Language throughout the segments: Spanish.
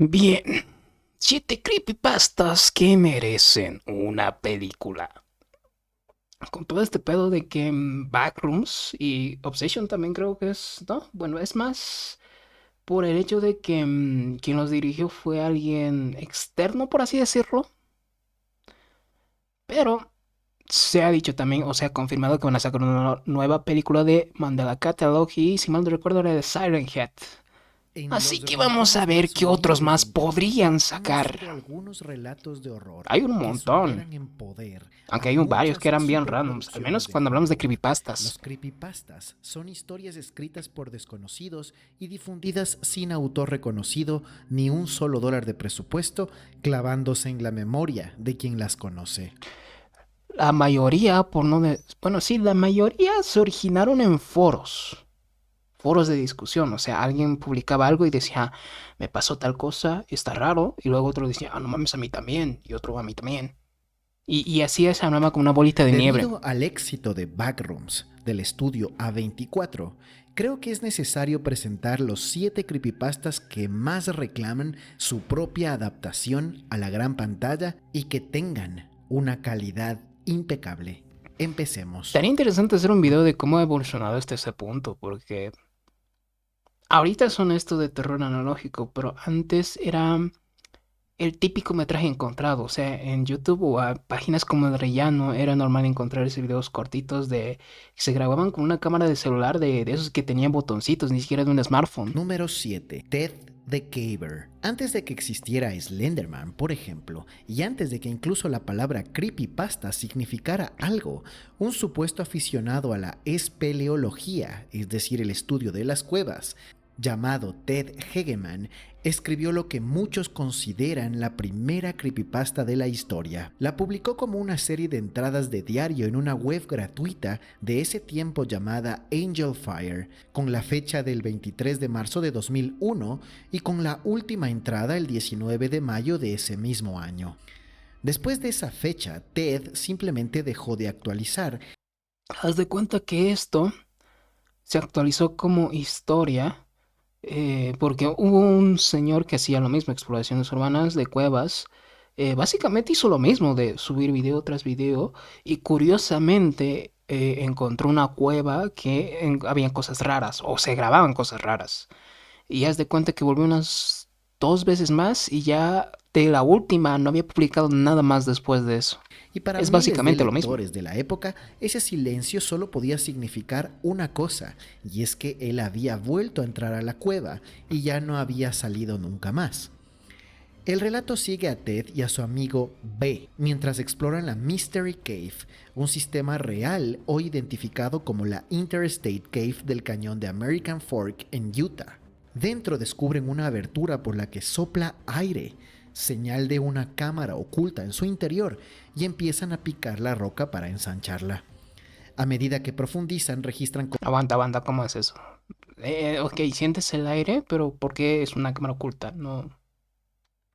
Bien, 7 creepypastas que merecen una película. Con todo este pedo de que Backrooms y Obsession también creo que es, ¿no? Bueno, es más por el hecho de que quien los dirigió fue alguien externo, por así decirlo. Pero se ha dicho también, o se ha confirmado que van a sacar una nueva película de Mandela Catalog y, si mal no recuerdo, era de Siren Head. En Así los que vamos a rincones ver más qué otros humildes de más Internet podrían han nacido sacar. algunos relatos de horror Hay un que montón. superan en poder Aunque a hay varios que muchas eran bien randoms, al menos superproducciones de cuando hablamos de Hollywood. creepypastas. Los creepypastas son historias escritas por desconocidos y difundidas sin autor reconocido ni un solo dólar de presupuesto, clavándose en la memoria de quien las conoce. La mayoría, por no de... Bueno, sí, la mayoría se originaron en foros. Foros de discusión. O sea, alguien publicaba algo y decía, me pasó tal cosa, está raro. Y luego otro decía, ah, no mames, a mí también. Y otro, a mí también. Y así se armaba como una bolita de nieve. Debido al éxito de Backrooms del estudio A24, creo que es necesario presentar los 7 creepypastas que más reclaman su propia adaptación a la gran pantalla y que tengan una calidad impecable. Empecemos. Estaría interesante hacer un video de cómo ha evolucionado hasta ese punto, porque ahorita son estos de terror analógico, pero antes era el típico metraje encontrado. O sea, en YouTube o a páginas como el Rellano era normal encontrar esos videos cortitos de que se grababan con una cámara de celular de esos que tenían botoncitos, ni siquiera de un smartphone. Número 7. Ted the Caver. Antes de que existiera Slenderman, por ejemplo, y antes de que incluso la palabra creepypasta significara algo, un supuesto aficionado a la espeleología, es decir, el estudio de las cuevas, llamado Ted Hegeman, escribió lo que muchos consideran la primera creepypasta de la historia. La publicó como una serie de entradas de diario en una web gratuita de ese tiempo llamada Angel Fire, con la fecha del 23 de marzo de 2001 y con la última entrada el 19 de mayo de ese mismo año. Después de esa fecha, Ted simplemente dejó de actualizar. Haz de cuenta que esto se actualizó como historia porque hubo un señor que hacía lo mismo, exploraciones urbanas de cuevas. Básicamente hizo lo mismo de subir video tras video y curiosamente encontró una cueva que habían cosas raras o se grababan cosas raras. Y haz de cuenta que volvió unas 2 veces más y ya de la última no había publicado nada más después de eso. Y para Es miles de básicamente lo mismo. lectores de la época, ese silencio solo podía significar una cosa, y es que él había vuelto a entrar a la cueva y ya no había salido nunca más. El relato sigue a Ted y a su amigo B mientras exploran la Mystery Cave, un sistema real hoy identificado como la Interstate Cave del cañón de American Fork en Utah. Dentro descubren una abertura por la que sopla aire, señal de una cámara oculta en su interior, y empiezan a picar la roca para ensancharla. A medida que profundizan, registran Aguanta, aguanta, ¿cómo es eso? Ok, sientes el aire, pero ¿por qué es una cámara oculta? No.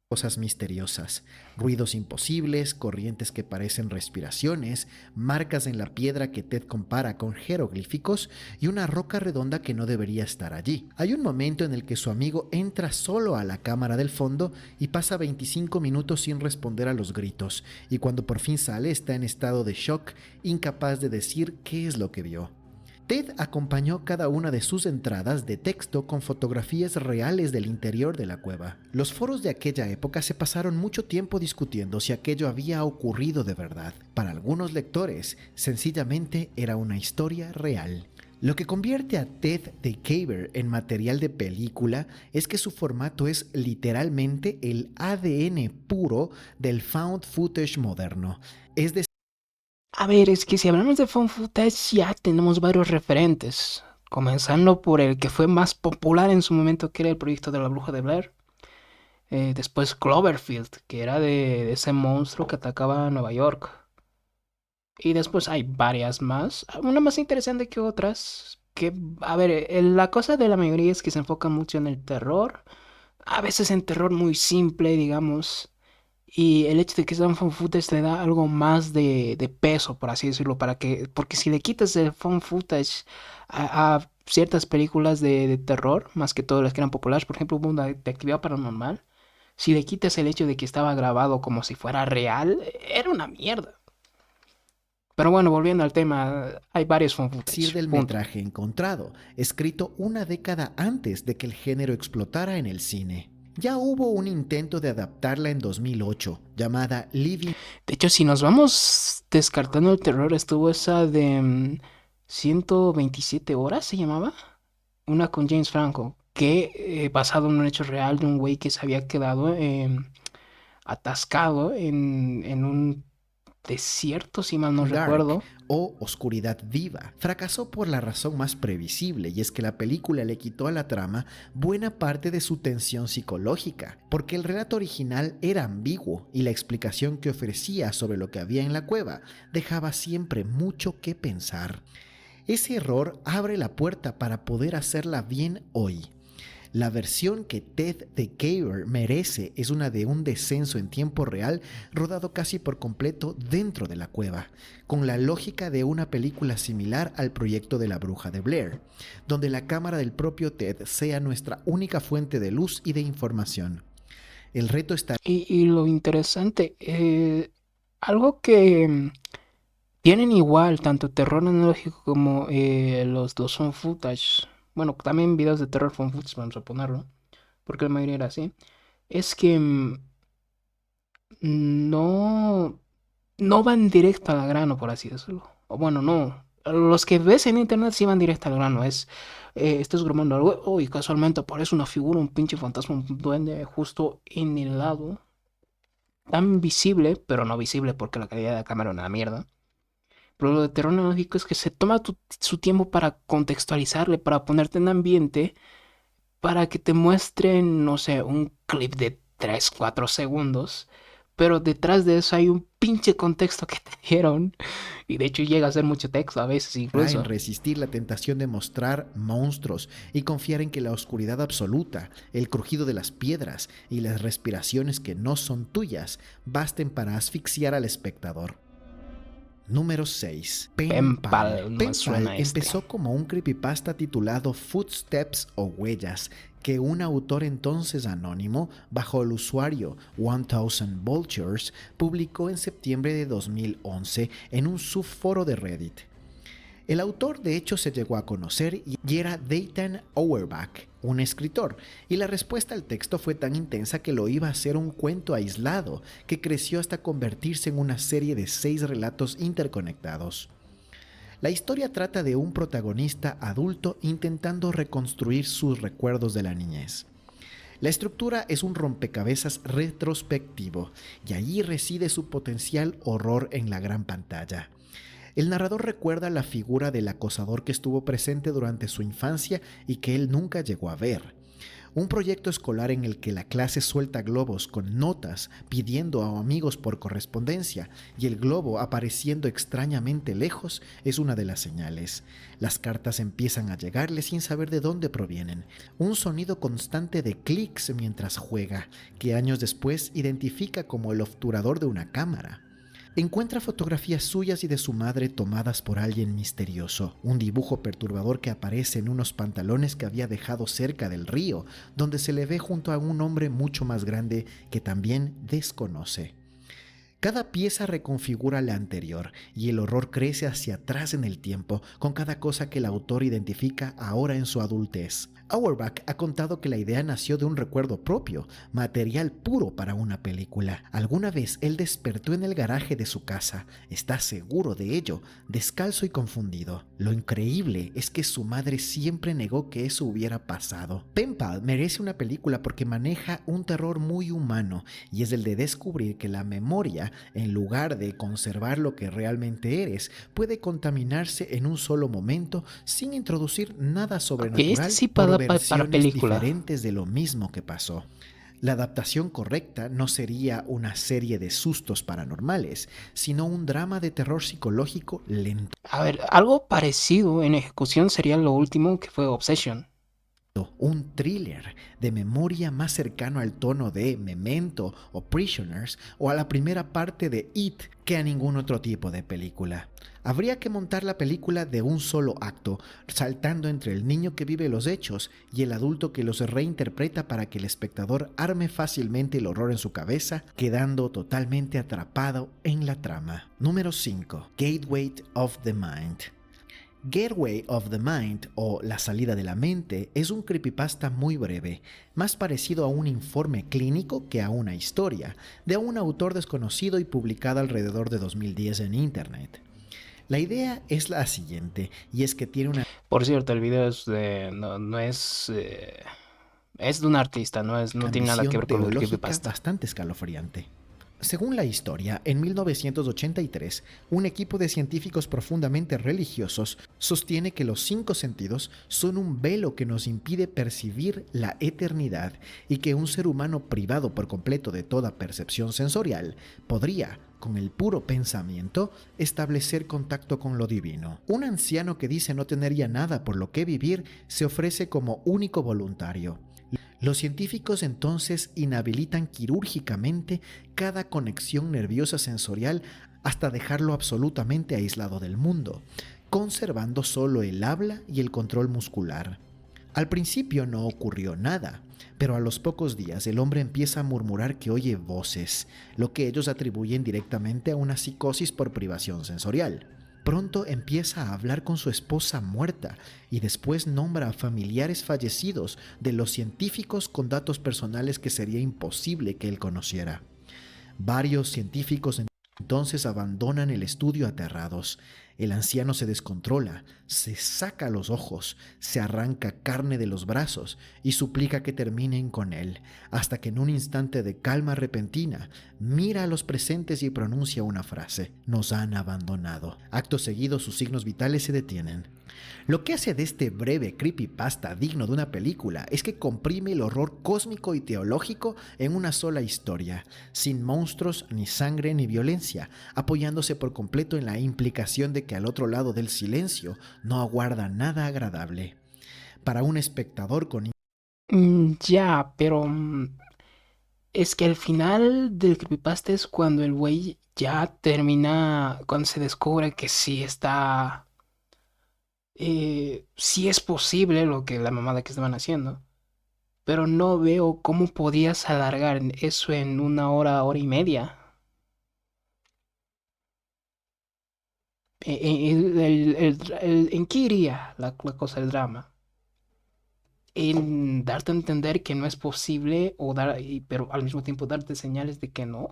cosas misteriosas, ruidos imposibles, corrientes que parecen respiraciones, marcas en la piedra que Ted compara con jeroglíficos y una roca redonda que no debería estar allí. Hay un momento en el que su amigo entra solo a la cámara del fondo y pasa 25 minutos sin responder a los gritos, y cuando por fin sale está en estado de shock, incapaz de decir qué es lo que vio. Ted acompañó cada una de sus entradas de texto con fotografías reales del interior de la cueva. Los foros de aquella época se pasaron mucho tiempo discutiendo si aquello había ocurrido de verdad. Para algunos lectores, sencillamente era una historia real. Lo que convierte a Ted the Caver en material de película es que su formato es literalmente el ADN puro del found footage moderno. Es decir, A ver, es que si hablamos de found footage ya tenemos varios referentes. Comenzando por el que fue más popular en su momento, que era el proyecto de la Bruja de Blair. Después Cloverfield, que era de ese monstruo que atacaba a Nueva York. Y después hay varias más, una más interesante que otras. Que, a ver, la cosa de la mayoría es que se enfoca mucho en el terror. A veces en terror muy simple, digamos. Y el hecho de que sean found footage te da algo más de peso, por así decirlo, porque si le quitas el found footage a ciertas películas de terror, más que todo las que eran populares, por ejemplo, hubo una de actividad paranormal, Si le quitas el hecho de que estaba grabado como si fuera real, era una mierda. Pero bueno, volviendo al tema, hay varios fan Decir footage, del punto. metraje encontrado, escrito una década antes de que el género explotara en el cine. Ya hubo un intento de adaptarla en 2008, llamada Living De hecho, si nos vamos descartando el terror, estuvo esa de 127 horas, se llamaba. Una con James Franco, que basado en un hecho real de un güey que se había quedado atascado en un desierto, si mal no Dark recuerdo. o Oscuridad Viva. Fracasó por la razón más previsible, y es que la película le quitó a la trama buena parte de su tensión psicológica, porque el relato original era ambiguo y la explicación que ofrecía sobre lo que había en la cueva dejaba siempre mucho que pensar. Ese error abre la puerta para poder hacerla bien hoy. La versión que Ted the Caver merece es una de un descenso en tiempo real rodado casi por completo dentro de la cueva, con la lógica de una película similar al proyecto de la Bruja de Blair, donde la cámara del propio Ted sea nuestra única fuente de luz y de información. El reto está Y lo interesante, algo que tienen igual, tanto terror analógico como los dos son footage. Bueno, también videos de terror son footage, vamos a ponerlo, porque la mayoría era así. Es que no, no van directo al grano, por así decirlo. O bueno, no. Los que ves en internet sí van directo al grano. Estás grabando algo y casualmente aparece una figura, un pinche fantasma, un duende justo en el lado. Tan visible, pero no visible porque la calidad de la cámara es una mierda. Pero lo de terror analógico es que se toma su tiempo para contextualizarle, para ponerte en ambiente, para que te muestren, no sé, un clip de 3 4 segundos. Pero detrás de eso hay un pinche contexto que te dieron. Y de hecho llega a ser mucho texto a veces en incluso. resistir la tentación de mostrar monstruos y confiar en que la oscuridad absoluta, el crujido de las piedras y las respiraciones que no son tuyas basten para asfixiar al espectador. Número 6. Pen Pal. Penpal, no me Pen Pal suena este. empezó como un creepypasta titulado Footsteps o Huellas, que un autor entonces anónimo, bajo el usuario 1000 Vultures, publicó en septiembre de 2011 en un subforo de Reddit. El autor de hecho se llegó a conocer y era Dayton Auerbach, un escritor, y la respuesta al texto fue tan intensa que lo iba a ser un cuento aislado que creció hasta convertirse en una serie de 6 relatos interconectados. La historia trata de un protagonista adulto intentando reconstruir sus recuerdos de la niñez. La estructura es un rompecabezas retrospectivo, y allí reside su potencial horror en la gran pantalla. El narrador recuerda la figura del acosador que estuvo presente durante su infancia y que él nunca llegó a ver. Un proyecto escolar en el que la clase suelta globos con notas pidiendo a amigos por correspondencia, y el globo apareciendo extrañamente lejos es una de las señales. Las cartas empiezan a llegarle sin saber de dónde provienen. Un sonido constante de clics mientras juega, que años después identifica como el obturador de una cámara. Encuentra fotografías suyas y de su madre tomadas por alguien misterioso, un dibujo perturbador que aparece en unos pantalones que había dejado cerca del río, donde se le ve junto a un hombre mucho más grande que también desconoce. Cada pieza reconfigura la anterior y el horror crece hacia atrás en el tiempo con cada cosa que el autor identifica ahora en su adultez. Auerbach ha contado que la idea nació de un recuerdo propio, material puro para una película. Alguna vez él despertó en el garaje de su casa, está seguro de ello, descalzo y confundido. Lo increíble es que su madre siempre negó que eso hubiera pasado. Pen Pal merece una película porque maneja un terror muy humano, y es el de descubrir que la memoria, en lugar de conservar lo que realmente eres, puede contaminarse en un solo momento sin introducir nada Ok, este sobrenatural sí por para versiones película. diferentes de lo mismo que pasó. La adaptación correcta no sería una serie de sustos paranormales, sino un drama de terror psicológico lento. A ver, algo parecido en ejecución sería lo último que fue Obsession. Un thriller de memoria más cercano al tono de Memento o Prisoners o a la primera parte de It que a ningún otro tipo de película. Habría que montar la película de un solo acto, saltando entre el niño que vive los hechos y el adulto que los reinterpreta para que el espectador arme fácilmente el horror en su cabeza, quedando totalmente atrapado en la trama. Número 5. Gateway of the Mind. Gateway of the Mind, o La salida de la mente, es un creepypasta muy breve, más parecido a un informe clínico que a una historia, de un autor desconocido y publicada alrededor de 2010 en internet. La idea es la siguiente, y es que tiene una... Por cierto, el video es de, no es, es de un artista, no tiene nada que ambición ver con el teológica creepypasta. bastante escalofriante. Según la historia, en 1983, un equipo de científicos profundamente religiosos sostiene que los 5 sentidos son un velo que nos impide percibir la eternidad y que un ser humano privado por completo de toda percepción sensorial podría, con el puro pensamiento, establecer contacto con lo divino. Un anciano que dice no tener ya nada por lo que vivir se ofrece como único voluntario. Los científicos entonces inhabilitan quirúrgicamente cada conexión nerviosa sensorial hasta dejarlo absolutamente aislado del mundo, conservando solo el habla y el control muscular. Al principio no ocurrió nada, pero a los pocos días el hombre empieza a murmurar que oye voces, lo que ellos atribuyen directamente a una psicosis por privación sensorial. Pronto empieza a hablar con su esposa muerta y después nombra a familiares fallecidos de los científicos con datos personales que sería imposible que él conociera. Varios científicos entonces abandonan el estudio aterrados. El anciano se descontrola, se saca los ojos, se arranca carne de los brazos y suplica que terminen con él, hasta que en un instante de calma repentina mira a los presentes y pronuncia una frase: nos han abandonado. Acto seguido sus signos vitales se detienen. Lo que hace de este breve creepypasta digno de una película es que comprime el horror cósmico y teológico en una sola historia, sin monstruos, ni sangre, ni violencia, apoyándose por completo en la implicación de que al otro lado del silencio no aguarda nada agradable. Para un espectador con... Ya, pero es que al final del creepypasta es cuando el güey ya termina, cuando se descubre que sí está, sí es posible lo que la mamada que estaban haciendo, pero no veo cómo podías alargar eso en una hora, hora y media. ¿En qué iría la cosa del drama? En darte a entender que no es posible, pero al mismo tiempo darte señales de que no.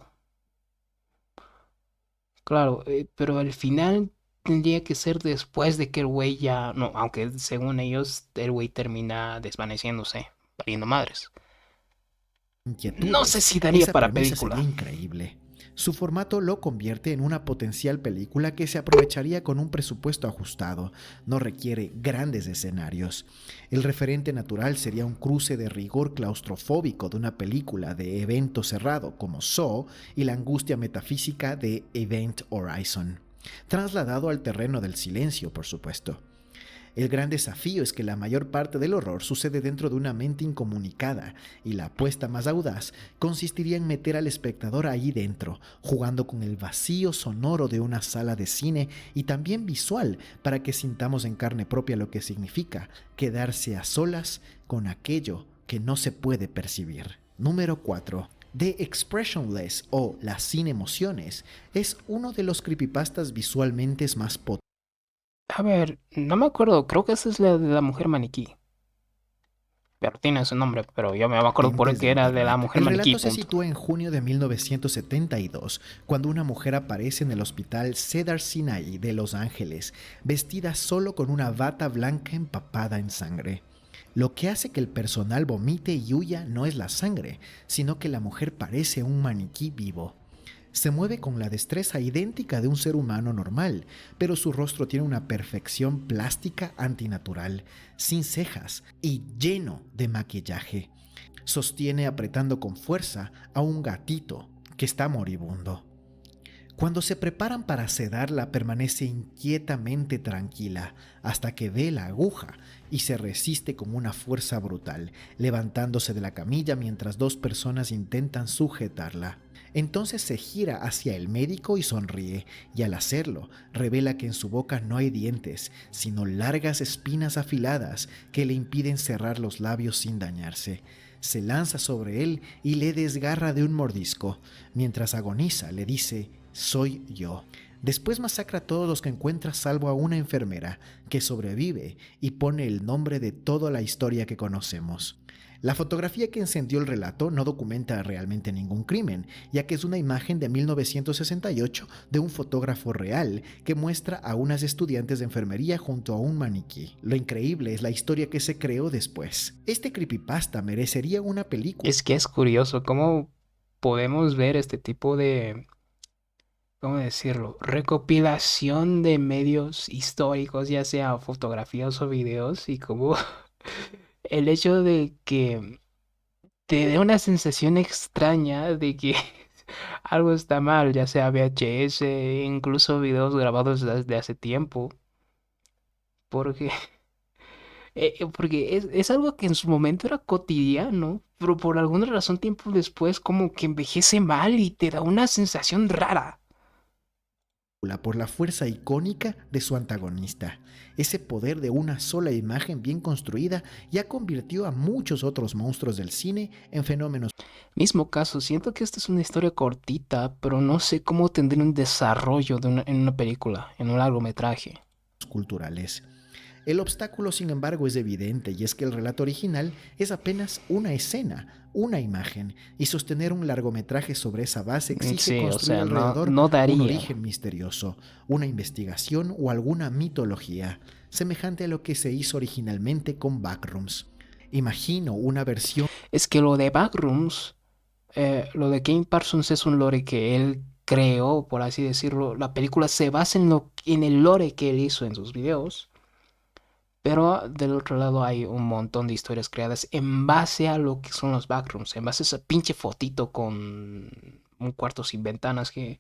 Claro, pero al final tendría que ser después de que el güey ya, no, aunque según ellos el güey termina desvaneciéndose, valiendo madres. No sé inquietudes, si daría esa para premisa sería película. increíble. Su formato lo convierte en una potencial película que se aprovecharía con un presupuesto ajustado, no requiere grandes escenarios. El referente natural sería un cruce de rigor claustrofóbico de una película de evento cerrado como Saw y la angustia metafísica de Event Horizon, trasladado al terreno del silencio, por supuesto. El gran desafío es que la mayor parte del horror sucede dentro de una mente incomunicada, y la apuesta más audaz consistiría en meter al espectador ahí dentro, jugando con el vacío sonoro de una sala de cine y también visual, para que sintamos en carne propia lo que significa quedarse a solas con aquello que no se puede percibir. Número 4. The Expressionless, o Las sin emociones, es uno de los creepypastas visualmente más potentes. A ver, no me acuerdo, creo que esa es la de la mujer maniquí. Pero tiene su nombre, pero yo me acuerdo por De qué era de la internet. mujer El maniquí, relato se punto. sitúa en junio de 1972, cuando una mujer aparece en el hospital Cedar Sinai de Los Ángeles, vestida solo con una bata blanca empapada en sangre. Lo que hace que el personal vomite y huya no es la sangre, sino que la mujer parece un maniquí vivo. Se mueve con la destreza idéntica de un ser humano normal, pero su rostro tiene una perfección plástica antinatural, sin cejas y lleno de maquillaje. Sostiene apretando con fuerza a un gatito que está moribundo. Cuando se preparan para sedarla, permanece inquietamente tranquila hasta que ve la aguja y se resiste con una fuerza brutal, levantándose de la camilla mientras 2 personas intentan sujetarla. Entonces se gira hacia el médico y sonríe, y al hacerlo, revela que en su boca no hay dientes, sino largas espinas afiladas que le impiden cerrar los labios sin dañarse. Se lanza sobre él y le desgarra de un mordisco. Mientras agoniza, le dice: «Soy yo». Después masacra a todos los que encuentra salvo a una enfermera, que sobrevive y pone el nombre de toda la historia que conocemos. La fotografía que encendió el relato no documenta realmente ningún crimen, ya que es una imagen de 1968 de un fotógrafo real que muestra a unas estudiantes de enfermería junto a un maniquí. Lo increíble es la historia que se creó después. Este creepypasta merecería una película. Es que es curioso cómo podemos ver este tipo de, ¿cómo decirlo? Recopilación de medios históricos, ya sea fotografías o videos, y como el hecho de que te dé una sensación extraña de que algo está mal, ya sea VHS, incluso videos grabados desde hace tiempo, porque, porque es algo que en su momento era cotidiano, pero por alguna razón tiempo después como que envejece mal y te da una sensación rara. Por la fuerza icónica de su antagonista. Ese poder de una sola imagen bien construida ya convirtió a muchos otros monstruos del cine en fenómenos Mismo caso, siento que esta es una historia cortita, pero no sé cómo tendría un desarrollo en una película, en un largometraje. culturales. El obstáculo, sin embargo, es evidente, y es que el relato original es apenas una escena, una imagen, y sostener un largometraje sobre esa base exige Sí, o construir sea, no, alrededor no un daría. origen misterioso, una investigación o alguna mitología, semejante a lo que se hizo originalmente con Backrooms. Imagino una versión Es que lo de Backrooms, lo de Kane Parsons es un lore que él creó, por así decirlo. La película se basa en el lore que él hizo en sus videos. Pero del otro lado hay un montón de historias creadas en base a lo que son los backrooms, en base a esa pinche fotito con un cuarto sin ventanas que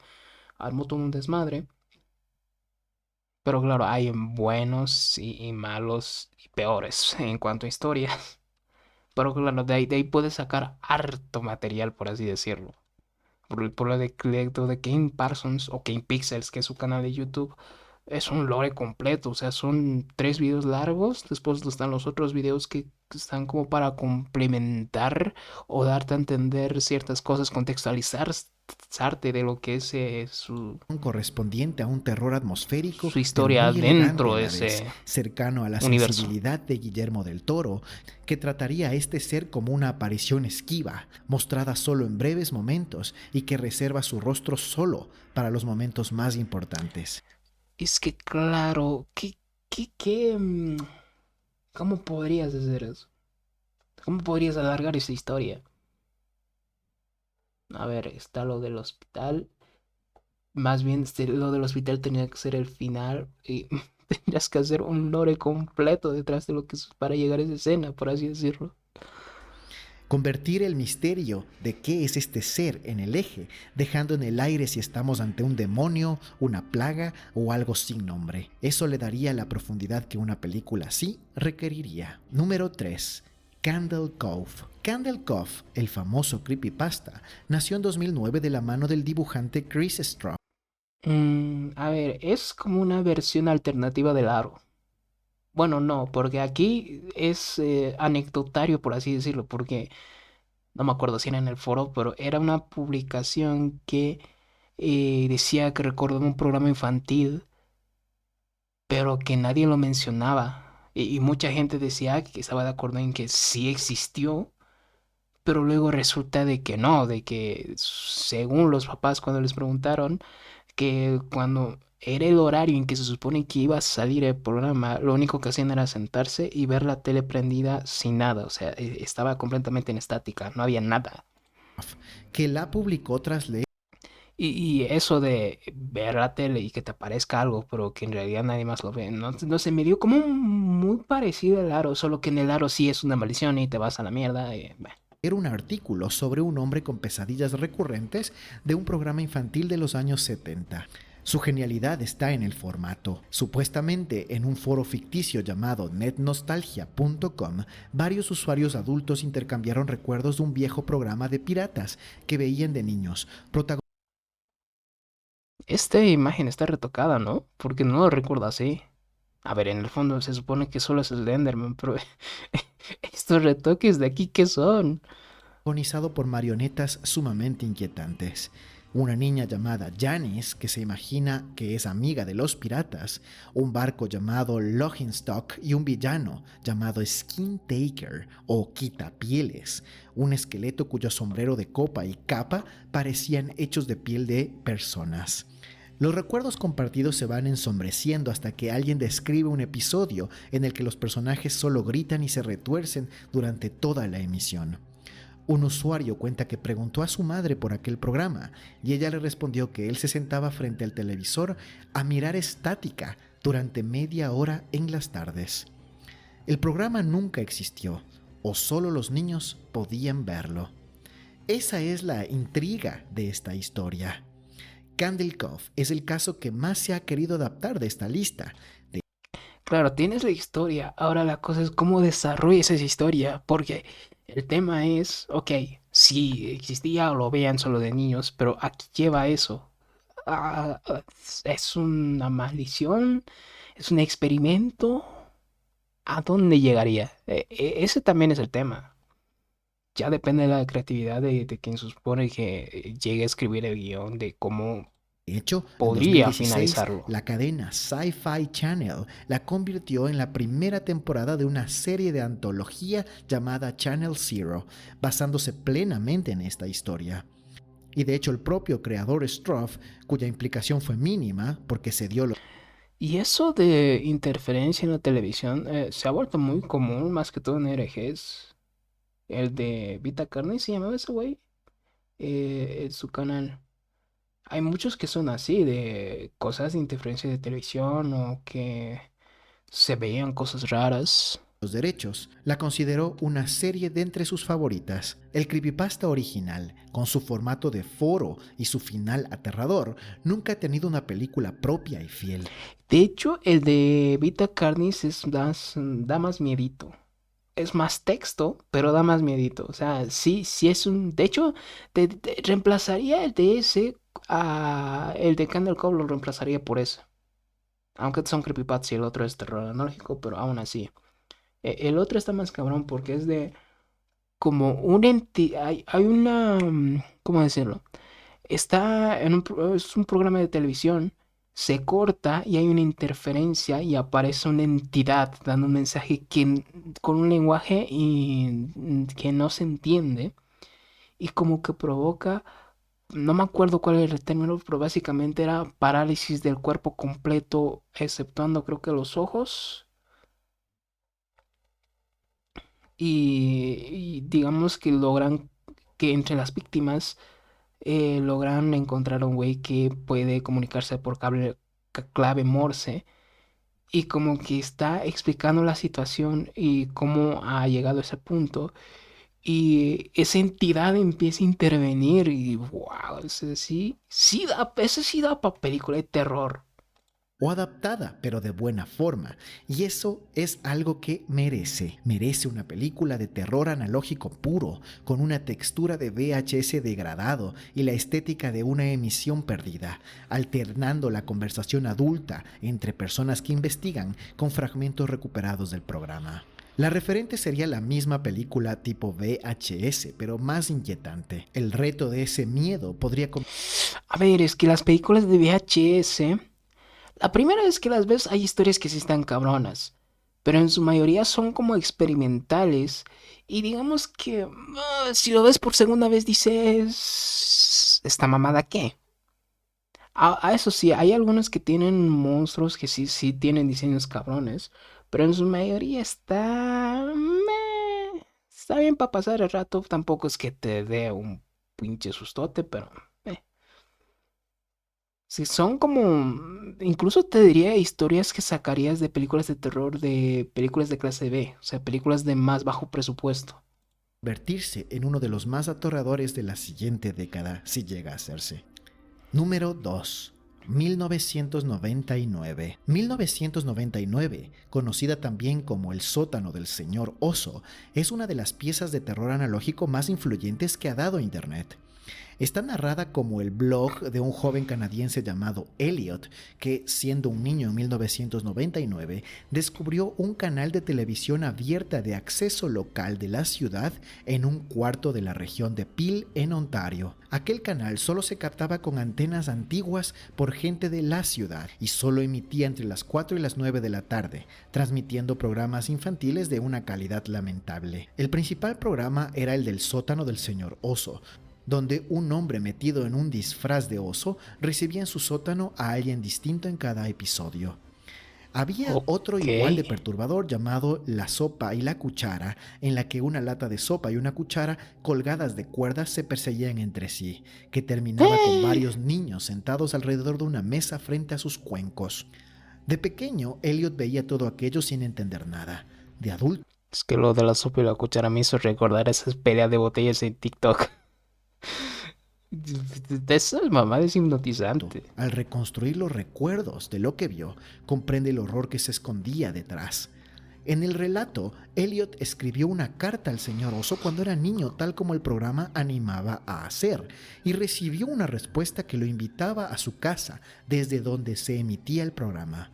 armó todo un desmadre. Pero claro, hay buenos y malos y peores en cuanto a historias. Pero claro, de ahí puedes sacar harto material, por así decirlo. Por lo de Kane Parsons o Kane Pixels, que es su canal de YouTube, es un lore completo. O sea, son 3 videos largos. Después están los otros videos que están como para complementar o darte a entender ciertas cosas, contextualizarte de lo que es correspondiente a un terror atmosférico, su pero historia muy elegante dentro a de la vez, ese cercano a la universo. sensibilidad de Guillermo del Toro, que trataría a este ser como una aparición esquiva, mostrada solo en breves momentos y que reserva su rostro solo para los momentos más importantes. Es que claro, ¿cómo podrías hacer eso? ¿Cómo podrías alargar esa historia? A ver, está lo del hospital. Más bien, lo del hospital tenía que ser el final y tendrías que hacer un lore completo detrás de lo que es para llegar a esa escena, por así decirlo. Convertir el misterio de qué es este ser en el eje, dejando en el aire si estamos ante un demonio, una plaga o algo sin nombre. Eso le daría la profundidad que una película así requeriría. Número 3. Candle Cove. Candle Cove, el famoso creepypasta, nació en 2009 de la mano del dibujante Chris Straub. A ver, es como una versión alternativa del aro. Bueno, no, porque aquí es anecdotario, por así decirlo, porque no me acuerdo si era en el foro, pero era una publicación que decía que recordaba un programa infantil, pero que nadie lo mencionaba. Y mucha gente decía que estaba de acuerdo en que sí existió, pero luego resulta de que no, de que según los papás cuando les preguntaron, que cuando era el horario en que se supone que iba a salir el programa, lo único que hacían era sentarse y ver la tele prendida sin nada, o sea, estaba completamente en estática, no había nada. Que la publicó tras leer Y eso de ver la tele y que te aparezca algo, pero que en realidad nadie más lo ve, no, no sé, me dio como muy parecido al aro, solo que en el aro sí es una maldición y te vas a la mierda. Bueno. un artículo sobre un hombre con pesadillas recurrentes de un programa infantil de los años 70. Su genialidad está en el formato. Supuestamente en un foro ficticio llamado netnostalgia.com, varios usuarios adultos intercambiaron recuerdos de un viejo programa de piratas que veían de niños. Esta imagen está retocada, ¿no? Porque no lo recuerdo así. A ver, en el fondo se supone que solo es el Enderman, pero estos retoques de aquí, ¿qué son? Protagonizado por marionetas sumamente inquietantes. Una niña llamada Janice, que se imagina que es amiga de los piratas, un barco llamado Loginstock y un villano llamado Skin Taker o Quitapieles, un esqueleto cuyo sombrero de copa y capa parecían hechos de piel de personas. Los recuerdos compartidos se van ensombreciendo hasta que alguien describe un episodio en el que los personajes solo gritan y se retuercen durante toda la emisión. Un usuario cuenta que preguntó a su madre por aquel programa y ella le respondió que él se sentaba frente al televisor a mirar estática durante media hora en las tardes. El programa nunca existió, o solo los niños podían verlo. Esa es la intriga de esta historia. Candle Cove es el caso que más se ha querido adaptar de esta lista. Claro, tienes la historia. Ahora la cosa es cómo desarrollas esa historia. Porque el tema es, ok, si existía o lo veían solo de niños, pero aquí lleva eso. ¿Es una maldición? ¿Es un experimento? ¿A dónde llegaría? Ese también es el tema. Ya depende de la creatividad de quien supone que llegue a escribir el guión, de cómo De hecho, en podría 2016, finalizarlo. la cadena Sci-Fi Channel la convirtió en la primera temporada de una serie de antología llamada Channel Zero, basándose plenamente en esta historia. Y de hecho el propio creador Stroff, cuya implicación fue mínima porque se dio lo Y eso de interferencia en la televisión se ha vuelto muy común, más que todo en RGs. El de Vita Carney se llamaba ese güey, en su canal. Hay muchos que son así, de cosas de interferencia de televisión o que se veían cosas raras. los derechos, la consideró una serie de entre sus favoritas. El creepypasta original, con su formato de foro y su final aterrador, nunca ha tenido una película propia y fiel. De hecho, el de Vita Carnis da más miedito. Es más texto, pero da más miedito. O sea, sí, sí es un. De hecho, reemplazaría el de ese a el de Candle Cove, lo reemplazaría por ese. Aunque son creepypasta y el otro es terror analógico, pero aún así. El otro está más cabrón porque es de como un hay una. ¿Cómo decirlo? Está en es un programa de televisión, se corta y hay una interferencia y aparece una entidad dando un mensaje con un lenguaje que no se entiende y como que provoca, no me acuerdo cuál era el término, pero básicamente era parálisis del cuerpo completo, exceptuando creo que los ojos y digamos que logran que entre las víctimas logran encontrar a un güey que puede comunicarse por clave Morse y como que está explicando la situación y cómo ha llegado a ese punto y esa entidad empieza a intervenir y wow, ese sí da para película de terror. O adaptada, pero de buena forma. Y eso es algo que merece una película de terror analógico puro, con una textura de VHS degradado y la estética de una emisión perdida, alternando la conversación adulta entre personas que investigan con fragmentos recuperados del programa. La referente sería la misma película tipo VHS, pero más inquietante. El reto de ese miedo podría... A ver, es que las películas de VHS, la primera vez que las ves hay historias que sí están cabronas, pero en su mayoría son como experimentales y digamos que si lo ves por segunda vez dices, ¿esta mamada qué? A eso sí, hay algunos que tienen monstruos que sí, sí tienen diseños cabrones, pero en su mayoría está... está bien para pasar el rato, tampoco es que te dé un pinche sustote, pero... Sí, son como, incluso te diría historias que sacarías de películas de terror, de películas de clase B, o sea, películas de más bajo presupuesto. convertirse en uno de los más aterradores de la siguiente década si llega a hacerse. Número 2. 1999. 1999, conocida también como El sótano del señor Oso, es una de las piezas de terror analógico más influyentes que ha dado Internet. Está narrada como el blog de un joven canadiense llamado Elliot, que, siendo un niño en 1999, descubrió un canal de televisión abierta de acceso local de la ciudad en un cuarto de la región de Peel, en Ontario. Aquel canal solo se captaba con antenas antiguas por gente de la ciudad y solo emitía entre las 4 y las 9 de la tarde, transmitiendo programas infantiles de una calidad lamentable. El principal programa era el del sótano del señor Oso, donde un hombre metido en un disfraz de oso recibía en su sótano a alguien distinto en cada episodio. Había otro igual de perturbador llamado La sopa y la cuchara, en la que una lata de sopa y una cuchara colgadas de cuerdas se perseguían entre sí, que terminaba con varios niños sentados alrededor de una mesa frente a sus cuencos. De pequeño, Elliot veía todo aquello sin entender nada. De adulto, Es que lo de la sopa y la cuchara me hizo recordar esas peleas de botellas en TikTok. Esa mamá es hipnotizante. al reconstruir los recuerdos de lo que vio, comprende el horror que se escondía detrás. En el relato, Elliot escribió una carta al señor Oso cuando era niño, tal como el programa animaba a hacer, y recibió una respuesta que lo invitaba a su casa, desde donde se emitía el programa.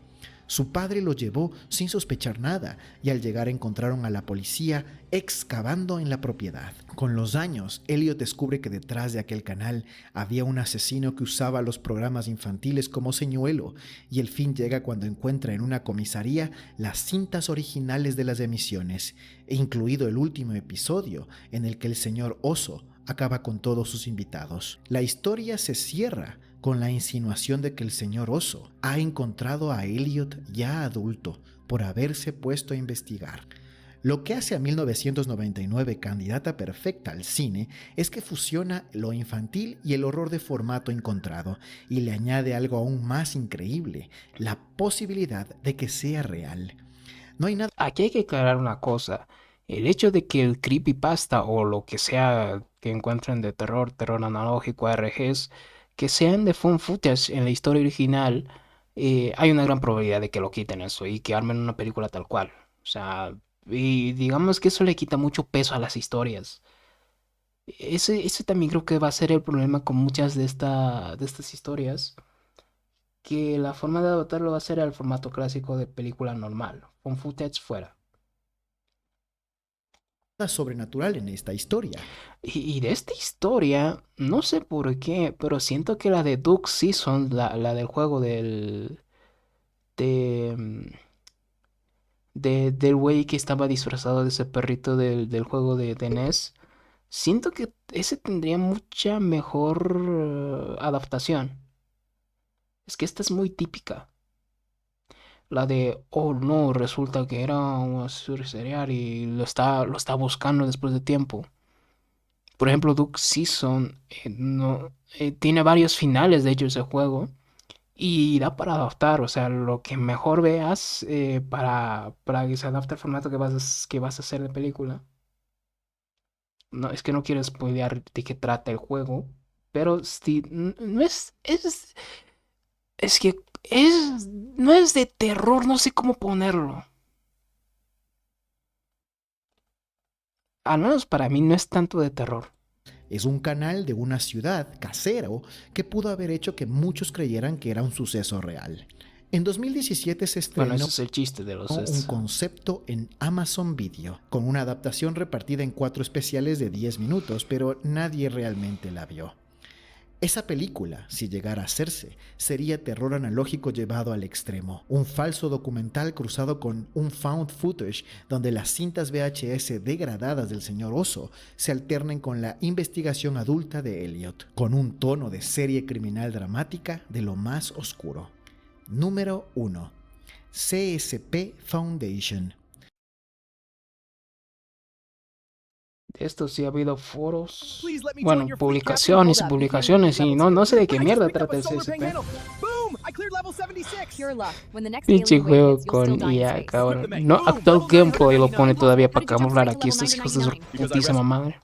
Su padre lo llevó sin sospechar nada y al llegar encontraron a la policía excavando en la propiedad. Con los años, Elliot descubre que detrás de aquel canal había un asesino que usaba los programas infantiles como señuelo, y el fin llega cuando encuentra en una comisaría las cintas originales de las emisiones, incluido el último episodio en el que el señor Oso acaba con todos sus invitados. La historia se cierra con la insinuación de que el señor Oso ha encontrado a Elliot ya adulto por haberse puesto a investigar. Lo que hace a 1999 candidata perfecta al cine es que fusiona lo infantil y el horror de formato encontrado y le añade algo aún más increíble, la posibilidad de que sea real. No hay nada. Aquí hay que aclarar una cosa. El hecho de que el creepypasta o lo que sea que encuentren de terror, terror analógico, RGs, que sean de found footage en la historia original, hay una gran probabilidad de que lo quiten eso y que armen una película tal cual. O sea, y digamos que eso le quita mucho peso a las historias. Ese también creo que va a ser el problema con muchas de estas historias, que la forma de adaptarlo va a ser al formato clásico de película normal, con footage fuera. Sobrenatural en esta historia. Y de esta historia, no sé por qué, pero siento que la de Duck Season, la del juego de, mm, del güey que estaba disfrazado de ese perrito del juego de NES, siento que ese tendría mucha mejor adaptación. Es que esta es muy típica. La de, oh no, resulta que era un asesino serial y lo está buscando después de tiempo. Por ejemplo, Duck Season no, tiene varios finales, de hecho, ese juego. Y da para adaptar, o sea, lo que mejor veas para que se adapte al formato que vas a hacer de película. No, es que no quiero spoilear de qué trata el juego. Pero sí, no es que no es de terror, no sé cómo ponerlo. Al menos para mí no es tanto de terror. Es un canal de una ciudad casero que pudo haber hecho que muchos creyeran que era un suceso real. En 2017 se Bueno, estrenó ese es el chiste de los un concepto en Amazon Video, con una adaptación repartida en 4 especiales de 10 minutos, pero nadie realmente la vio. Esa película, si llegara a hacerse, sería terror analógico llevado al extremo, un falso documental cruzado con un found footage donde las cintas VHS degradadas del señor Oso se alternen con la investigación adulta de Elliot, con un tono de serie criminal dramática de lo más oscuro. Número 1. CSP Foundation. De esto sí ha habido foros, bueno, publicaciones y publicaciones, y no sé de qué mierda trata el CSP. Pinche juego con IA, cabrón. No, Actual Gameplay lo pone todavía para camuflar aquí estos hijos de su putísima madre.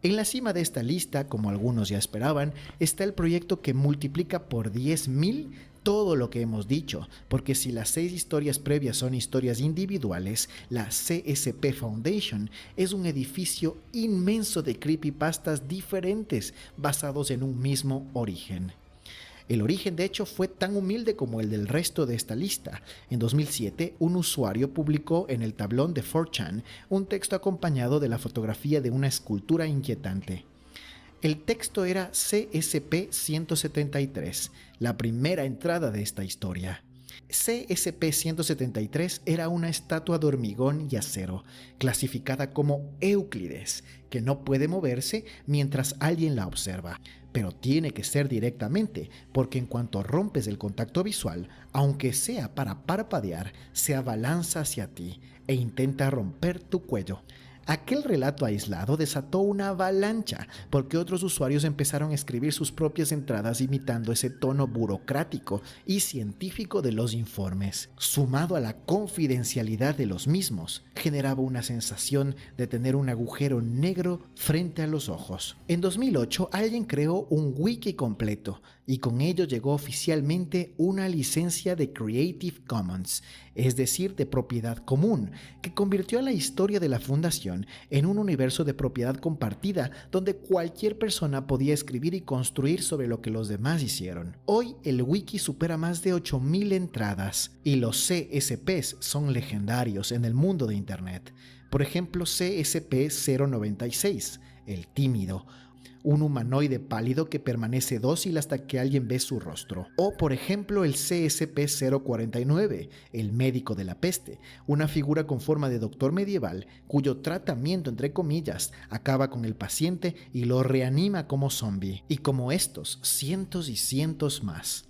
En la cima de esta lista, como algunos ya esperaban, está el proyecto que multiplica por 10.000 todo lo que hemos dicho, porque si las 6 historias previas son historias individuales, la CSP Foundation es un edificio inmenso de creepypastas diferentes basados en un mismo origen. El origen, de hecho, fue tan humilde como el del resto de esta lista. En 2007, un usuario publicó en el tablón de 4chan un texto acompañado de la fotografía de una escultura inquietante. El texto era CSP-173, la primera entrada de esta historia. CSP-173 era una estatua de hormigón y acero, clasificada como Euclides, que no puede moverse mientras alguien la observa, pero tiene que ser directamente, porque en cuanto rompes el contacto visual, aunque sea para parpadear, se abalanza hacia ti e intenta romper tu cuello. Aquel relato aislado desató una avalancha porque otros usuarios empezaron a escribir sus propias entradas imitando ese tono burocrático y científico de los informes. Sumado a la confidencialidad de los mismos, generaba una sensación de tener un agujero negro frente a los ojos. En 2008, alguien creó un wiki completo y con ello llegó oficialmente una licencia de Creative Commons, es decir, de propiedad común, que convirtió a la historia de la fundación en un universo de propiedad compartida donde cualquier persona podía escribir y construir sobre lo que los demás hicieron. Hoy el wiki supera más de 8.000 entradas y los CSPs son legendarios en el mundo de Internet. Por ejemplo, CSP-096, el tímido, un humanoide pálido que permanece dócil hasta que alguien ve su rostro. O, por ejemplo, el CSP-049, el médico de la peste, una figura con forma de doctor medieval cuyo tratamiento, entre comillas, acaba con el paciente y lo reanima como zombie. Y como estos, cientos y cientos más.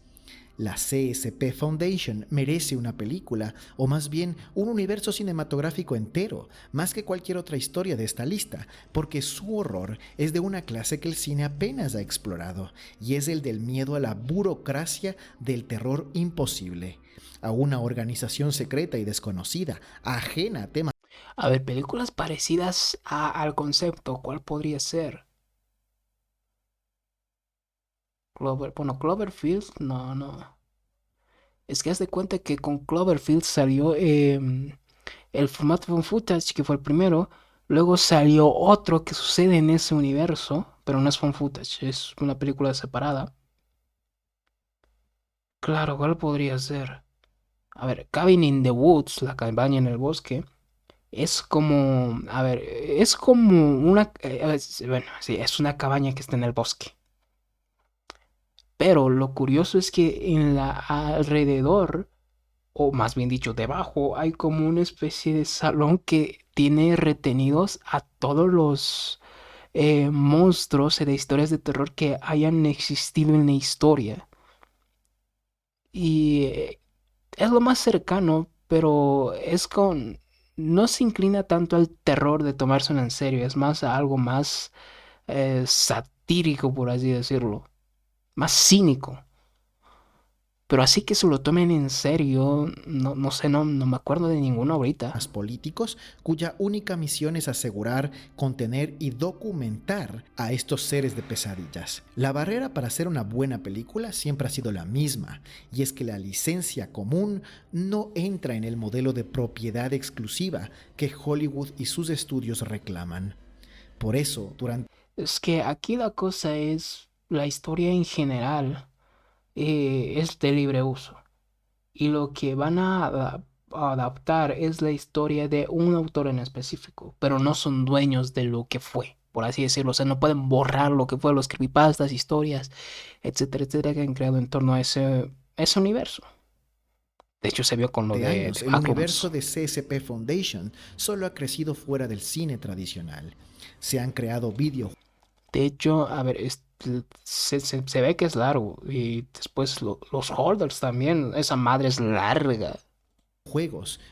La CSP Foundation merece una película, o más bien un universo cinematográfico entero, más que cualquier otra historia de esta lista, porque su horror es de una clase que el cine apenas ha explorado, y es el del miedo a la burocracia del terror imposible, a una organización secreta y desconocida, ajena a temas. A ver, películas parecidas al concepto, ¿cuál podría ser? Cloverfield, no. Es que haz de cuenta que con Cloverfield salió el formato Found Footage, que fue el primero. Luego salió otro que sucede en ese universo, pero no es Found Footage, es una película separada. Claro, ¿cuál podría ser? A ver, Cabin in the Woods, la cabaña en el bosque, es como, a ver, es como una, bueno, sí, es una cabaña que está en el bosque. Pero lo curioso es que en la alrededor, o más bien dicho, debajo, hay como una especie de salón que tiene retenidos a todos los monstruos de historias de terror que hayan existido en la historia. Y es lo más cercano, pero es con... No se inclina tanto al terror de tomárselo en serio, es más a algo más satírico, por así decirlo, más cínico. Pero así que se lo tomen en serio, no sé, no me acuerdo de ninguno ahorita. Políticos cuya única misión es asegurar, contener y documentar a estos seres de pesadillas. La barrera para hacer una buena película siempre ha sido la misma, y es que la licencia común no entra en el modelo de propiedad exclusiva que Hollywood y sus estudios reclaman. Por eso, durante... Es que aquí la cosa es, la historia en general es de libre uso. Y lo que van a adaptar es la historia de un autor en específico, pero no son dueños de lo que fue, por así decirlo. O sea, no pueden borrar lo que fue, los creepypastas, historias, etcétera, etcétera, que han creado en torno a ese universo. De hecho, se vio con lo de años, el universo Backrooms. de CSP Foundation solo ha crecido fuera del cine tradicional. Se han creado videojuegos, De hecho, a ver, se ve que es largo. Y después los holders también. Esa madre es larga.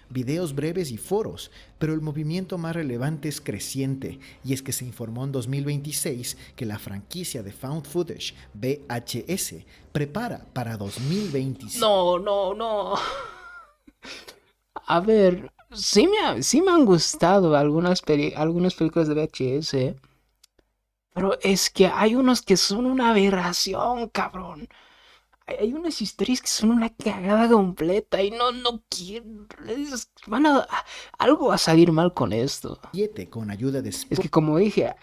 videos breves y foros, pero el movimiento más relevante es creciente, y es que se informó en 2026 que la franquicia de Found Footage, VHS, prepara para 2027. No. A ver, sí me han gustado algunas películas de VHS, Pero es que hay unos que son una aberración, cabrón. Hay unas historias que son una cagada completa y no quiero. Algo va a salir mal con esto. 7 con ayuda de Es que como dije,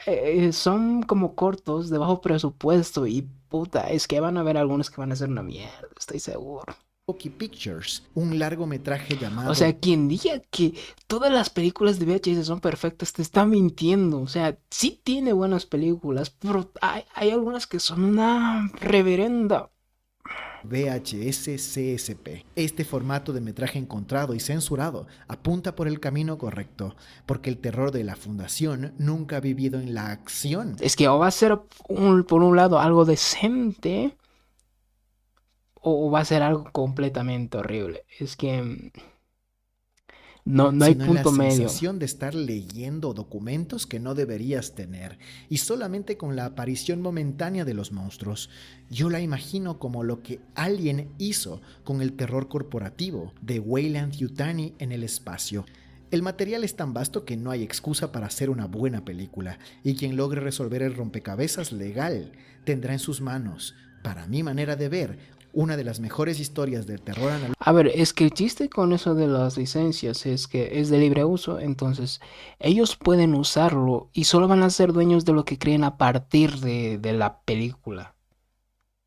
son como cortos de bajo presupuesto y puta, es que van a haber algunos que van a ser una mierda, estoy seguro. Spooky Pictures, un largometraje O llamado sea, quien diga que todas las películas de VHS son perfectas te está mintiendo. O sea, sí tiene buenas películas, pero hay algunas que son una reverenda. VHS CSP. Este formato de metraje encontrado y censurado apunta por el camino correcto, porque el terror de la Fundación nunca ha vivido en la acción. Es que o va a ser por un lado algo decente o va a ser algo completamente horrible. Es que no hay Sino en la punto medio. sensación de estar leyendo documentos que no deberías tener, y solamente con la aparición momentánea de los monstruos. Yo la imagino como lo que Alien hizo con el terror corporativo de Weyland Yutani en el espacio. El material es tan vasto que no hay excusa para hacer una buena película, y quien logre resolver el rompecabezas legal tendrá en sus manos, para mi manera de ver, una de las mejores historias del terror analógico. A ver, es que el chiste con eso de las licencias es que es de libre uso, entonces ellos pueden usarlo y solo van a ser dueños de lo que creen a partir de la película.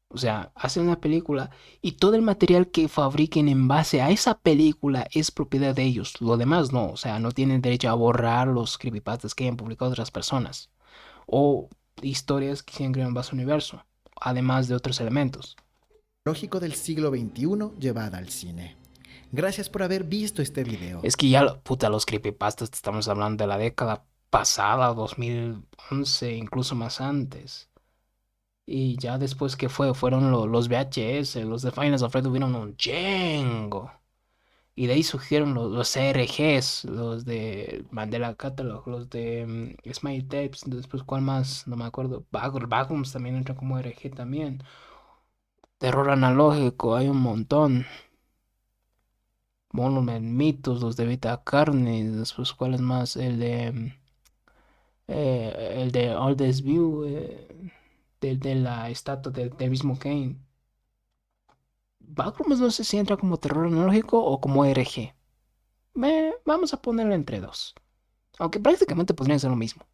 O sea, hacen una película y todo el material que fabriquen en base a esa película es propiedad de ellos. Lo demás no, o sea, no tienen derecho a borrar los creepypastas que hayan publicado otras personas o historias que se han creado en base al universo, además de otros elementos. Del siglo XXI llevada al cine. Gracias por haber visto este video. Es que ya, puta, los creepypastas, estamos hablando de la década pasada, 2011, incluso más antes. Y ya después que fueron los VHS, los de Finance of Red hubieron un chingo. Y de ahí surgieron los CRGs, los de Mandela Catalog, los de Smile Tapes, después cuál más, no me acuerdo. Bagums también entra como RG también. Terror analógico, hay un montón. Monument, Mitos, los de Vita Carne, después cuál es más, el de All This View, de la estatua del mismo Kane. Backrooms no sé si entra como terror analógico o como RG. Vamos a ponerlo entre dos. Aunque prácticamente podrían ser lo mismo.